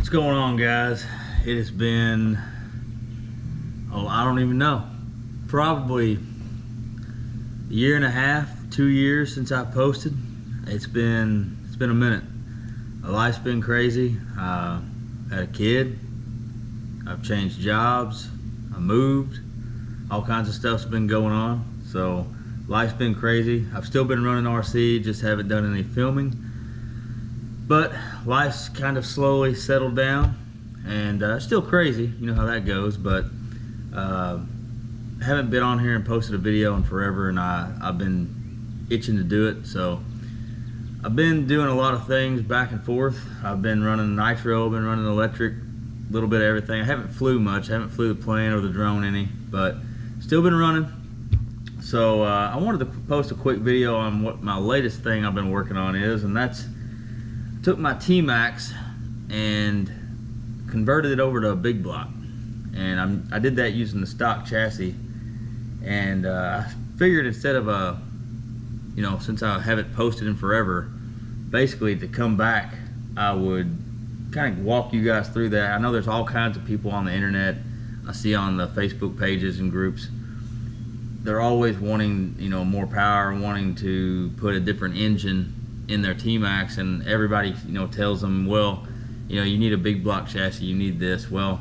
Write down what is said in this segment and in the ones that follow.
What's going on, guys? It has been, I don't even know, probably a year and a half, 2 years since I posted. It's been a minute. My life's been crazy. I had a kid, I've changed jobs, I moved, all kinds of stuff's been going on. So life's been crazy. I've still been running RC, just haven't done any filming. But life's kind of slowly settled down, and still crazy, you know how that goes, but haven't been on here and posted a video in forever, and I've been itching to do it. So I've been doing a lot of things back and forth. I've been running nitro, I've been running electric, a little bit of everything. I haven't flew much, I haven't flew the plane or the drone any, but still been running. So I wanted to post a quick video on what my latest thing I've been working on is, and that's took my T-maxx and converted it over to a Big Block, and I did that using the stock chassis. And I figured instead of since I haven't posted in forever, basically to come back, I would kind of walk you guys through that. I know there's all kinds of people on the internet I see on the Facebook pages and groups. They're always wanting more power, wanting to put a different engine in their T-maxx, and everybody tells them, well, you need a big block chassis, you need this. Well,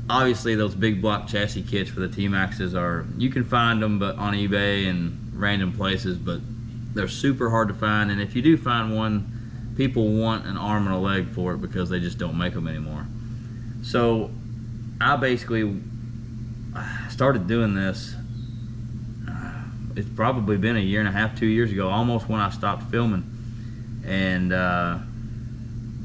obviously those big block chassis kits for the T-maxxes you can find them but on eBay and random places, but they're super hard to find. And if you do find one, people want an arm and a leg for it because they just don't make them anymore. So I basically started doing this. It's probably been a year and a half, 2 years ago, almost when I stopped filming. And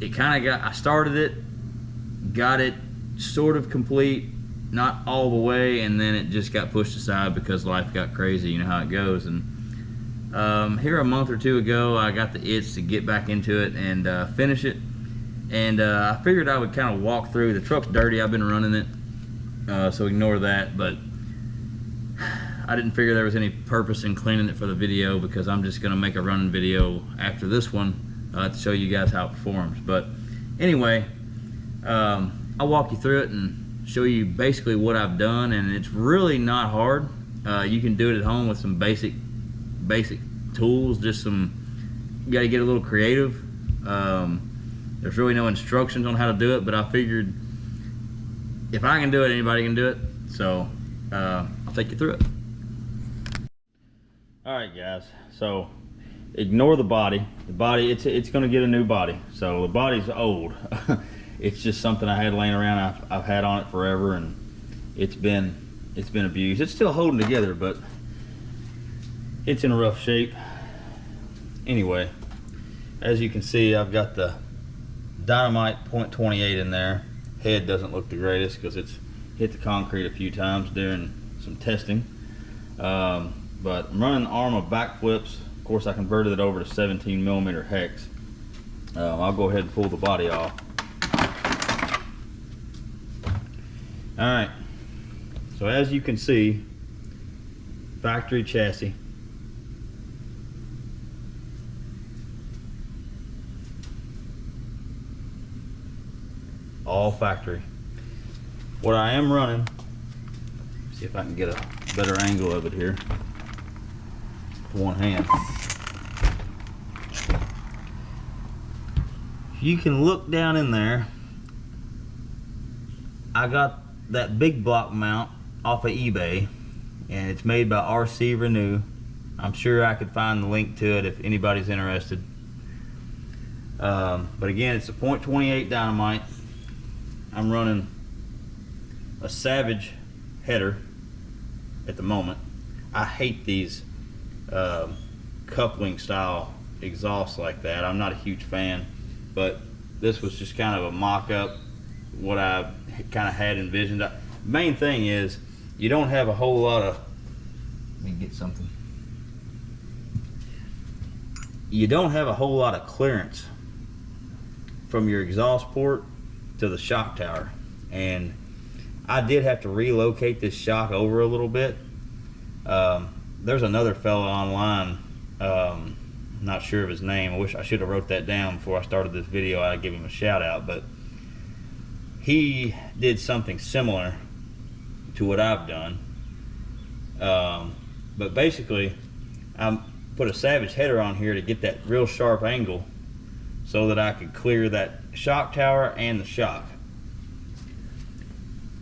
it kind of I started it, got it sort of complete, not all the way, and then it just got pushed aside because life got crazy, you know how it goes. And here a month or two ago, I got the itch to get back into it and finish it. And I figured I would kind of walk through. The truck's dirty, I've been running it, so ignore that. But I didn't figure there was any purpose in cleaning it for the video, because I'm just going to make a running video after this one to show you guys how it performs. But anyway, I'll walk you through it and show you basically what I've done, and it's really not hard. You can do it at home with some basic tools, just you got to get a little creative. There's really no instructions on how to do it, but I figured if I can do it, anybody can do it. So I'll take you through it. Alright guys, so ignore the body. The body, it's going to get a new body. So the body's old. It's just something I had laying around. I've had on it forever, and it's been abused. It's still holding together, but it's in a rough shape. Anyway, as you can see, I've got the Dynamite .28 in there. Head doesn't look the greatest because it's hit the concrete a few times during some testing. But I'm running the arm of backflips. Of course, I converted it over to 17mm hex. I'll go ahead and pull the body off. Alright, so as you can see, factory chassis. All factory. What I am running, see if I can get a better angle of it here with one hand. You can look down in there. I got that Big Block mount off of eBay, and it's made by RC Renew. I'm sure I could find the link to it if anybody's interested. But again, it's a .28 Dynamite. I'm running a Savage header at the moment. I hate these coupling style exhausts like that. I'm not a huge fan, but this was just kind of a mock-up, what I kind of had envisioned. Main thing is you don't have a whole lot of, let me get something. You don't have a whole lot of clearance from your exhaust port to the shock tower, and I did have to relocate this shock over a little bit. There's another fella online, not sure of his name. I wish I should have wrote that down before I started this video. I'd give him a shout out, but he did something similar to what I've done. But basically, I put a Savage header on here to get that real sharp angle so that I could clear that shock tower and the shock.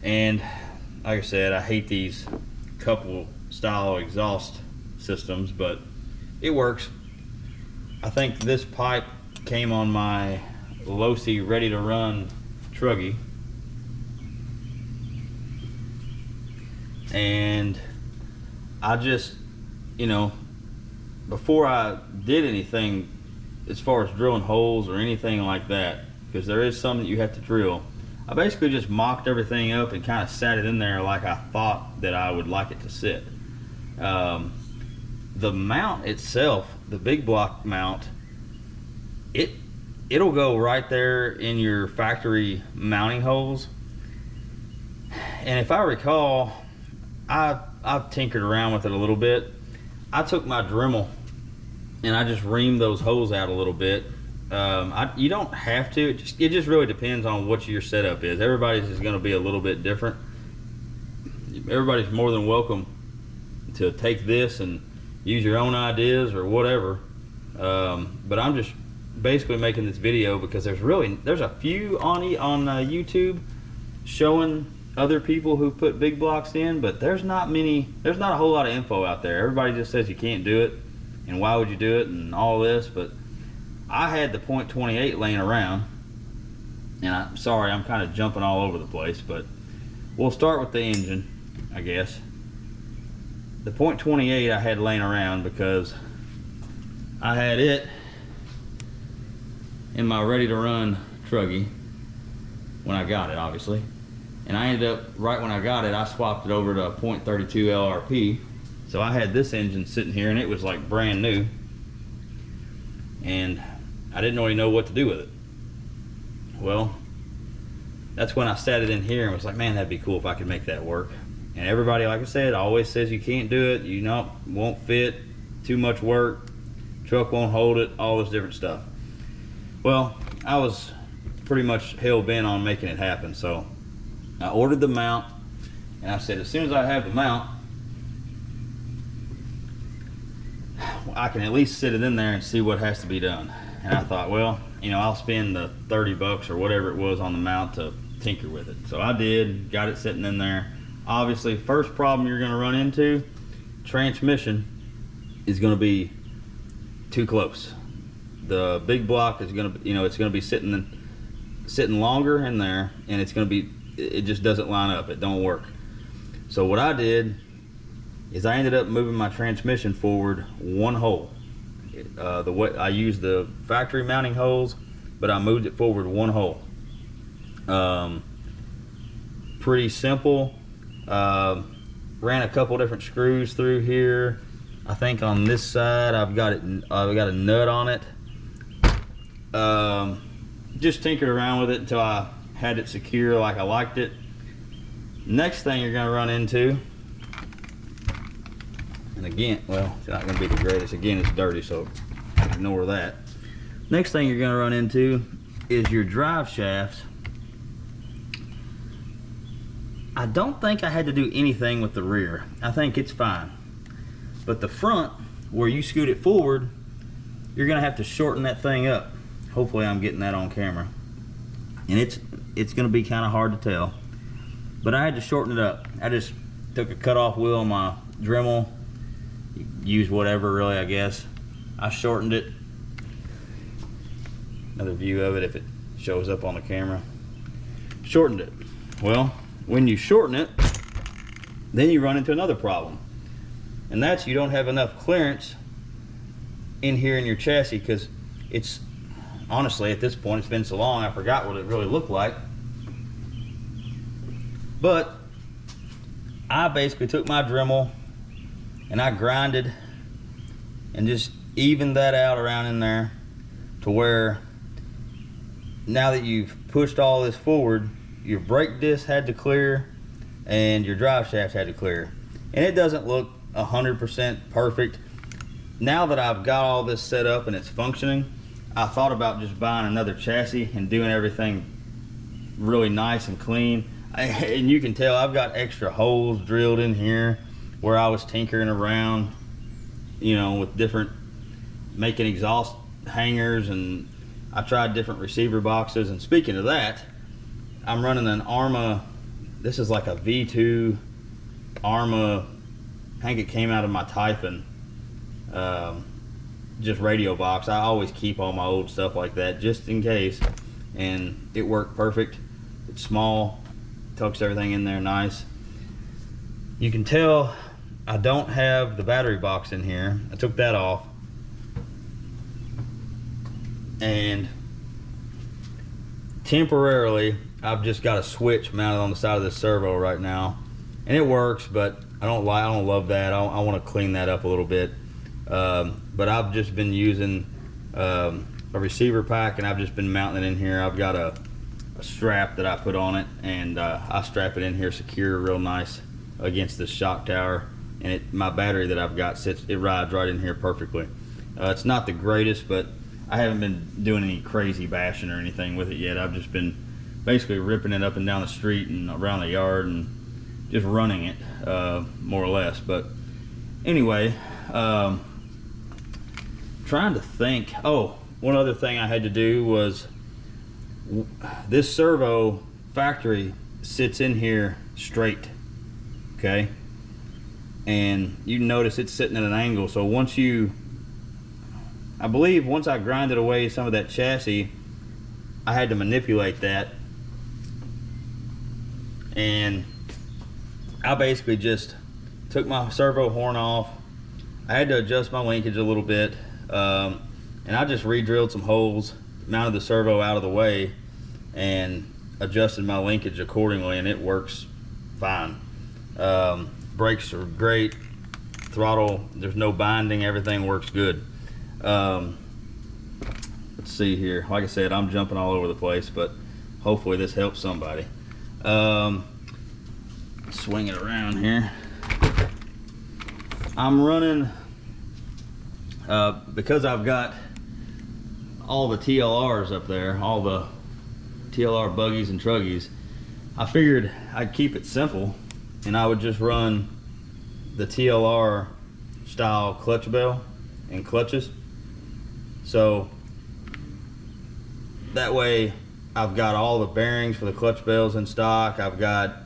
And like I said, I hate these couple style exhaust systems, but it works. I think this pipe came on my Losi ready to run truggy, and I just, you know, before I did anything as far as drilling holes or anything like that, because there is some that you have to drill, I basically just mocked everything up and kind of sat it in there like I thought that I would like it to sit. The mount itself, the Big Block mount, it'll go right there in your factory mounting holes. And if I recall, I've tinkered around with it a little bit. I took my Dremel and I just reamed those holes out a little bit. You don't have to. It just really depends on what your setup is. Everybody's is going to be a little bit different. Everybody's more than welcome to take this and use your own ideas or whatever. But I'm just basically making this video because there's a few on YouTube showing other people who put big blocks in, but there's not a whole lot of info out there. Everybody just says you can't do it and why would you do it and all this, but I had the .28 laying around, and I'm sorry I'm kind of jumping all over the place, but we'll start with the engine, I guess. The .28 I had laying around because I had it in my ready to run truggy when I got it, obviously, and I ended up, right when I got it, I swapped it over to a .32 LRP. So I had this engine sitting here and it was like brand new, and I didn't really know what to do with it. Well, that's when I sat it in here and was like, man, that'd be cool if I could make that work. And everybody, like I said, always says you can't do it, you know, won't fit, too much work, truck won't hold it, all this different stuff. Well, I was pretty much hell-bent on making it happen, so I ordered the mount, and I said, as soon as I have the mount, I can at least sit it in there and see what has to be done. And I thought, well, you know, I'll spend the 30 bucks or whatever it was on the mount to tinker with it. So I did, got it sitting in there. Obviously, first problem you're going to run into, transmission is going to be too close. The Big Block is going to, you know, it's going to be sitting longer in there, and it's going to be, it just doesn't line up. It don't work. So what I did is I ended up moving my transmission forward one hole. The way I used the factory mounting holes, but I moved it forward one hole. Pretty simple. Ran a couple different screws through here. I think on this side I've got a nut on it. Just tinkered around with it until I had it secure like I liked it. Next thing you're gonna run into, and again, well, it's not gonna be the greatest. Again, it's dirty, so ignore that. Next thing you're gonna run into is your drive shafts. I don't think I had to do anything with the rear. I think it's fine. But the front, where you scoot it forward, you're gonna have to shorten that thing up. Hopefully I'm getting that on camera. And it's gonna be kind of hard to tell. But I had to shorten it up. I just took a cutoff wheel on my Dremel. Use whatever, really, I guess. I shortened it. Another view of it if it shows up on the camera. Shortened it. Well, when you shorten it, then you run into another problem. And that's you don't have enough clearance in here in your chassis, because it's, honestly, at this point, it's been so long, I forgot what it really looked like. But I basically took my Dremel and I grinded and just evened that out around in there to where now that you've pushed all this forward, your brake disc had to clear and your drive shaft had to clear. And it doesn't look 100% perfect. Now that I've got all this set up and it's functioning, I thought about just buying another chassis and doing everything really nice and clean. And you can tell I've got extra holes drilled in here where I was tinkering around, you know, with different, making exhaust hangers, and I tried different receiver boxes. And speaking of that, I'm running an Arma, this is like a V2 Arma, I think it came out of my Typhon, just radio box. I always keep all my old stuff like that just in case, and it worked perfect. It's small, tucks everything in there nice. You can tell I don't have the battery box in here. I took that off, and temporarily I've just got a switch mounted on the side of this servo right now, and it works, but I don't love that. I want to clean that up a little bit. But I've just been using a receiver pack, and I've just been mounting it in here. I've got a strap that I put on it, and I strap it in here secure real nice against this shock tower, and my battery that I've got it rides right in here perfectly. It's not the greatest, but I haven't been doing any crazy bashing or anything with it yet. I've just been basically ripping it up and down the street and around the yard and just running it, more or less. But anyway, trying to think. Oh, one other thing I had to do was, this servo factory sits in here straight, okay? And you notice it's sitting at an angle. So I believe once I grinded away some of that chassis, I had to manipulate that, and I basically just took my servo horn off. I had to adjust my linkage a little bit, and I just re-drilled some holes, mounted the servo out of the way, and adjusted my linkage accordingly, and it works fine. Brakes are great, throttle, there's no binding, everything works good. Let's see here. Like I said, I'm jumping all over the place, but hopefully this helps somebody. Swing it around here. I'm running, because I've got all the TLRs up there, all the TLR buggies and truggies, I figured I'd keep it simple, and I would just run the TLR style clutch bell and clutches. So that way I've got all the bearings for the clutch bells in stock. I've got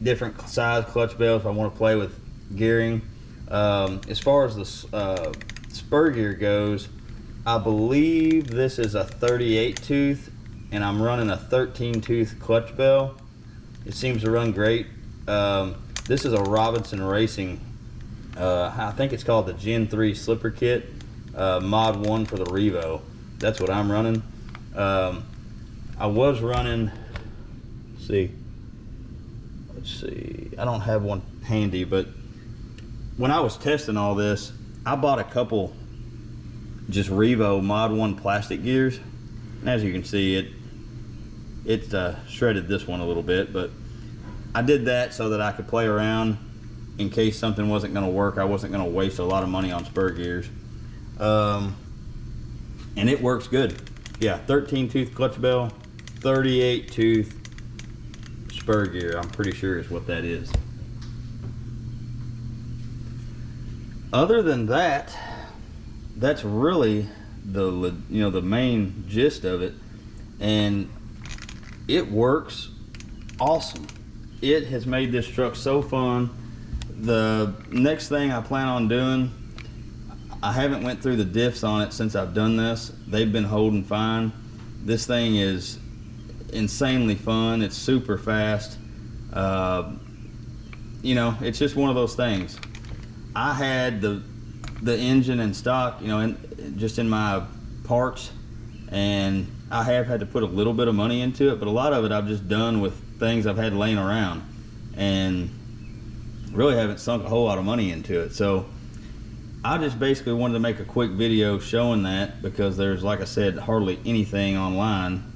different size clutch bells if I want to play with gearing. As far as the spur gear goes, I believe this is a 38 tooth, and I'm running a 13 tooth clutch bell. It seems to run great. This is a Robinson Racing, I think it's called the Gen 3 slipper kit, mod 1 for the Revo. That's what I'm running. I was running, let's see, I don't have one handy, but when I was testing all this, I bought a couple just Revo mod 1 plastic gears, and as you can see, it shredded this one a little bit, but I did that so that I could play around in case something wasn't going to work. I wasn't going to waste a lot of money on spur gears, and it works good. Yeah, 13 tooth clutch bell, 38 tooth spur gear, I'm pretty sure is what that is. Other than that, that's really the main gist of it, and it works awesome. It has made this truck so fun. The next thing I plan on doing, I haven't went through the diffs on it since I've done this. They've been holding fine. This thing is insanely fun. It's super fast. It's just one of those things. I had the engine in stock, just in my parts, and I have had to put a little bit of money into it, but a lot of it I've just done with things I've had laying around, and really haven't sunk a whole lot of money into it. So I just basically wanted to make a quick video showing that, because there's, like I said, hardly anything online